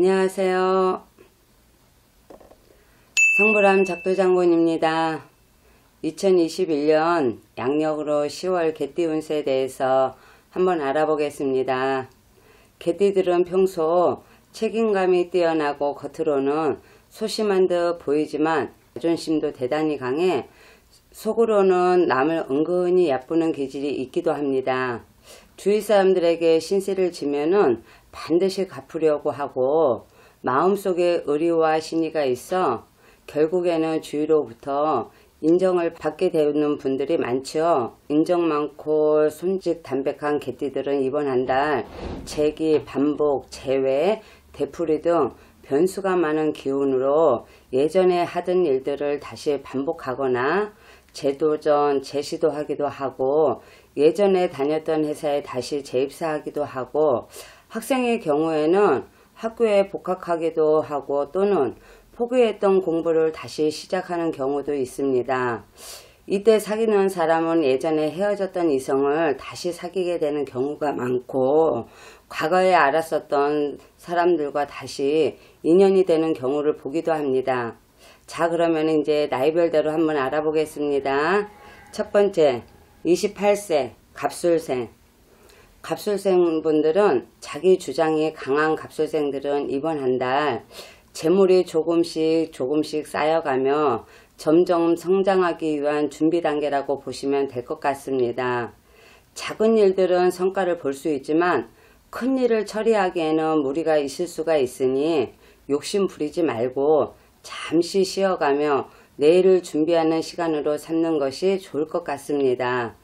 안녕하세요. 성불암 작두장군입니다. 2021년 양력으로 10월 개띠 운세에 대해서 한번 알아보겠습니다. 개띠들은 평소 책임감이 뛰어나고 겉으로는 소심한 듯 보이지만 자존심도 대단히 강해 속으로는 남을 은근히 얕보는 기질이 있기도 합니다. 주위 사람들에게 신세를 지면은 반드시 갚으려고 하고 마음속에 의리와 신의가 있어 결국에는 주위로부터 인정을 받게 되는 분들이 많죠. 인정 많고 손직 담백한 개띠들은 이번 한 달 재기, 반복, 재회, 되풀이 등 변수가 많은 기운으로 예전에 하던 일들을 다시 반복하거나 재도전, 재시도하기도 하고 예전에 다녔던 회사에 다시 재입사하기도 하고 학생의 경우에는 학교에 복학하기도 하고 또는 포기했던 공부를 다시 시작하는 경우도 있습니다. 이때 사귀는 사람은 예전에 헤어졌던 이성을 다시 사귀게 되는 경우가 많고 과거에 알았었던 사람들과 다시 인연이 되는 경우를 보기도 합니다. 자, 그러면 이제 나이별대로 한번 알아보겠습니다. 첫 번째 28세 갑술생. 갑술생 분들은 자기 주장이 강한 갑술생들은 이번 한 달 재물이 조금씩 쌓여가며 점점 성장하기 위한 준비 단계라고 보시면 될 것 같습니다. 작은 일들은 성과를 볼 수 있지만 큰 일을 처리하기에는 무리가 있을 수가 있으니 욕심 부리지 말고 잠시 쉬어가며 내일을 준비하는 시간으로 삼는 것이 좋을 것 같습니다.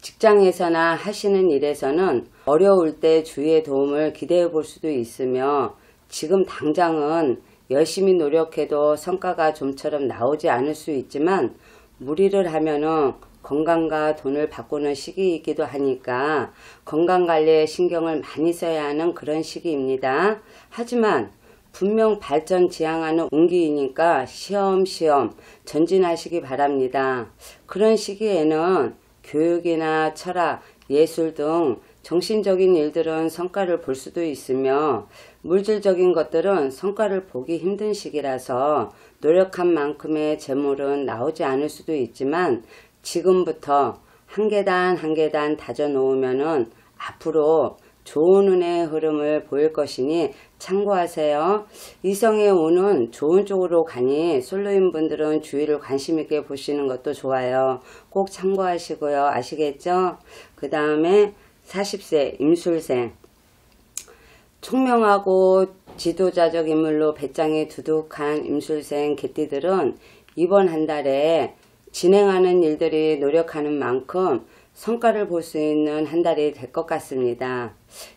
직장에서나 하시는 일에서는 어려울 때 주위의 도움을 기대해 볼 수도 있으며 지금 당장은 열심히 노력해도 성과가 좀처럼 나오지 않을 수 있지만 무리를 하면은 건강과 돈을 바꾸는 시기이기도 하니까 건강관리에 신경을 많이 써야 하는 그런 시기입니다. 하지만 분명 발전 지향하는 운기이니까 시험시험 전진하시기 바랍니다. 그런 시기에는 교육이나 철학, 예술 등 정신적인 일들은 성과를 볼 수도 있으며 물질적인 것들은 성과를 보기 힘든 시기라서 노력한 만큼의 재물은 나오지 않을 수도 있지만 지금부터 한 계단 한 계단 다져 놓으면은 앞으로 좋은 운의 흐름을 보일 것이니 참고하세요. 이성의 운은 좋은 쪽으로 가니 솔로인 분들은 주위를 관심 있게 보시는 것도 좋아요. 꼭 참고하시고요. 아시겠죠? 그 다음에 40세 임술생. 총명하고 지도자적 인물로 배짱이 두둑한 임술생 개띠들은 이번 한 달에 진행하는 일들이 노력하는 만큼 성과를 볼 수 있는 한 달이 될 것 같습니다.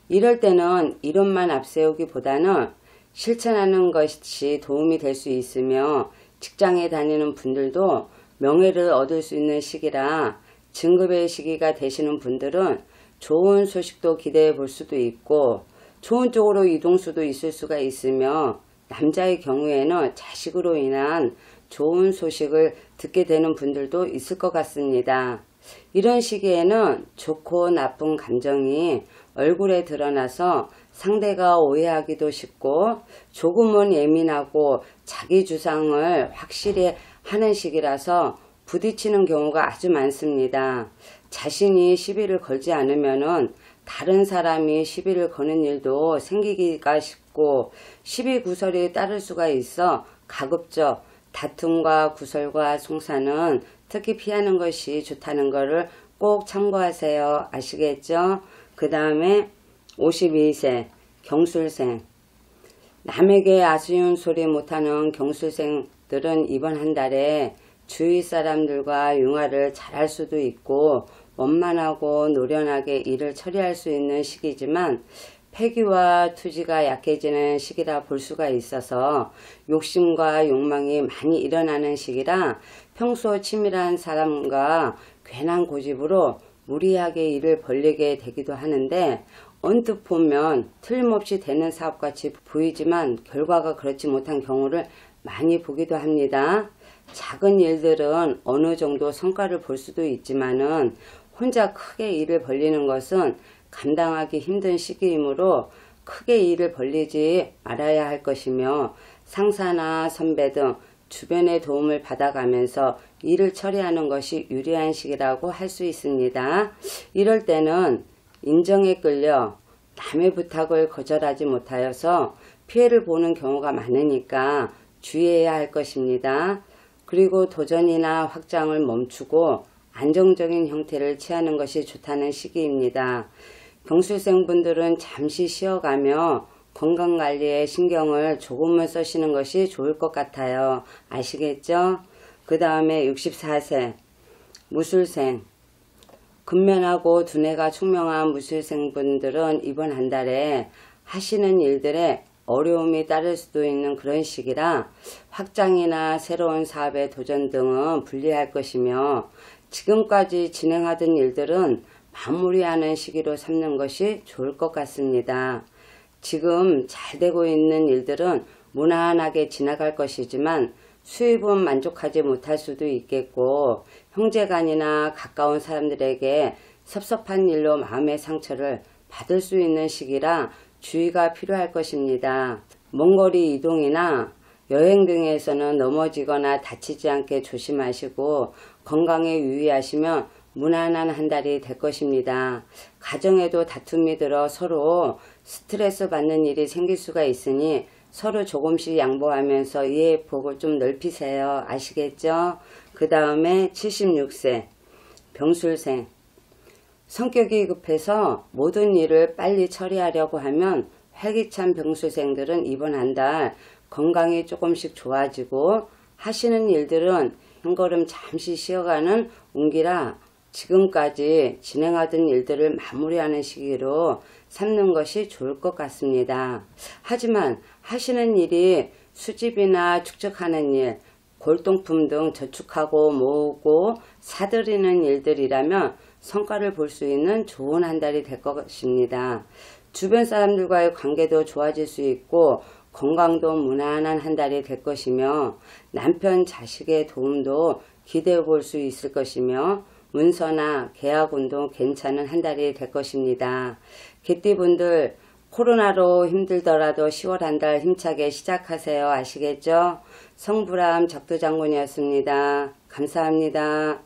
이럴 때는 이론만 앞세우기보다는 실천하는 것이 도움이 될 수 있으며 직장에 다니는 분들도 명예를 얻을 수 있는 시기라 진급의 시기가 되시는 분들은 좋은 소식도 기대해 볼 수도 있고 좋은 쪽으로 이동수도 있을 수가 있으며 남자의 경우에는 자식으로 인한 좋은 소식을 듣게 되는 분들도 있을 것 같습니다. 이런 시기에는 좋고 나쁜 감정이 얼굴에 드러나서 상대가 오해하기도 쉽고 조금은 예민하고 자기 주장을 확실히 하는 시기라서 부딪히는 경우가 아주 많습니다. 자신이 시비를 걸지 않으면은 다른 사람이 시비를 거는 일도 생기기가 쉽고 시비 구설이 따를 수가 있어 가급적 다툼과 구설과 송사는 특히 피하는 것이 좋다는 것을 꼭 참고하세요. 아시겠죠? 그 다음에 52세 경술생. 남에게 아쉬운 소리 못하는 경술생들은 이번 한 달에 주위 사람들과 융화를 잘할 수도 있고 원만하고 노련하게 일을 처리할 수 있는 시기지만 패기와 투지가 약해지는 시기라 볼 수가 있어서 욕심과 욕망이 많이 일어나는 시기라 평소 치밀한 사람과 괜한 고집으로 무리하게 일을 벌리게 되기도 하는데 언뜻 보면 틀림없이 되는 사업같이 보이지만 결과가 그렇지 못한 경우를 많이 보기도 합니다. 작은 일들은 어느 정도 성과를 볼 수도 있지만은 혼자 크게 일을 벌리는 것은 감당하기 힘든 시기이므로 크게 일을 벌리지 말아야 할 것이며 상사나 선배 등 주변의 도움을 받아가면서 일을 처리하는 것이 유리한 시기라고 할 수 있습니다. 이럴 때는 인정에 끌려 남의 부탁을 거절하지 못하여서 피해를 보는 경우가 많으니까 주의해야 할 것입니다. 그리고 도전이나 확장을 멈추고 안정적인 형태를 취하는 것이 좋다는 시기입니다. 병술생분들은 잠시 쉬어가며 건강관리에 신경을 조금은 쓰시는 것이 좋을 것 같아요. 아시겠죠? 그 다음에 64세 무술생. 근면하고 두뇌가 총명한 무술생분들은 이번 한 달에 하시는 일들에 어려움이 따를 수도 있는 그런 시기라 확장이나 새로운 사업의 도전 등은 분리할 것이며 지금까지 진행하던 일들은 마무리하는 시기로 삼는 것이 좋을 것 같습니다. 지금 잘 되고 있는 일들은 무난하게 지나갈 것이지만 수입은 만족하지 못할 수도 있겠고 형제간이나 가까운 사람들에게 섭섭한 일로 마음의 상처를 받을 수 있는 시기라 주의가 필요할 것입니다. 먼거리 이동이나 여행 등에서는 넘어지거나 다치지 않게 조심하시고 건강에 유의하시면 무난한 한 달이 될 것입니다. 가정에도 다툼이 들어 서로 스트레스 받는 일이 생길 수가 있으니 서로 조금씩 양보하면서 이해의 폭을 좀 넓히세요. 아시겠죠? 그 다음에 76세 병술생. 성격이 급해서 모든 일을 빨리 처리하려고 하면 활기찬 병술생들은 이번 한 달 건강이 조금씩 좋아지고 하시는 일들은 한 걸음 잠시 쉬어가는 운기라 지금까지 진행하던 일들을 마무리하는 시기로 삼는 것이 좋을 것 같습니다. 하지만 하시는 일이 수집이나 축적하는 일, 골동품 등 저축하고 모으고 사들이는 일들이라면 성과를 볼 수 있는 좋은 한 달이 될 것입니다. 주변 사람들과의 관계도 좋아질 수 있고 건강도 무난한 한 달이 될 것이며 남편 자식의 도움도 기대해 볼 수 있을 것이며 문서나 계약운도 괜찮은 한 달이 될 것입니다. 개띠분들 코로나로 힘들더라도 10월 한 달 힘차게 시작하세요. 아시겠죠? 성불암 적두장군이었습니다. 감사합니다.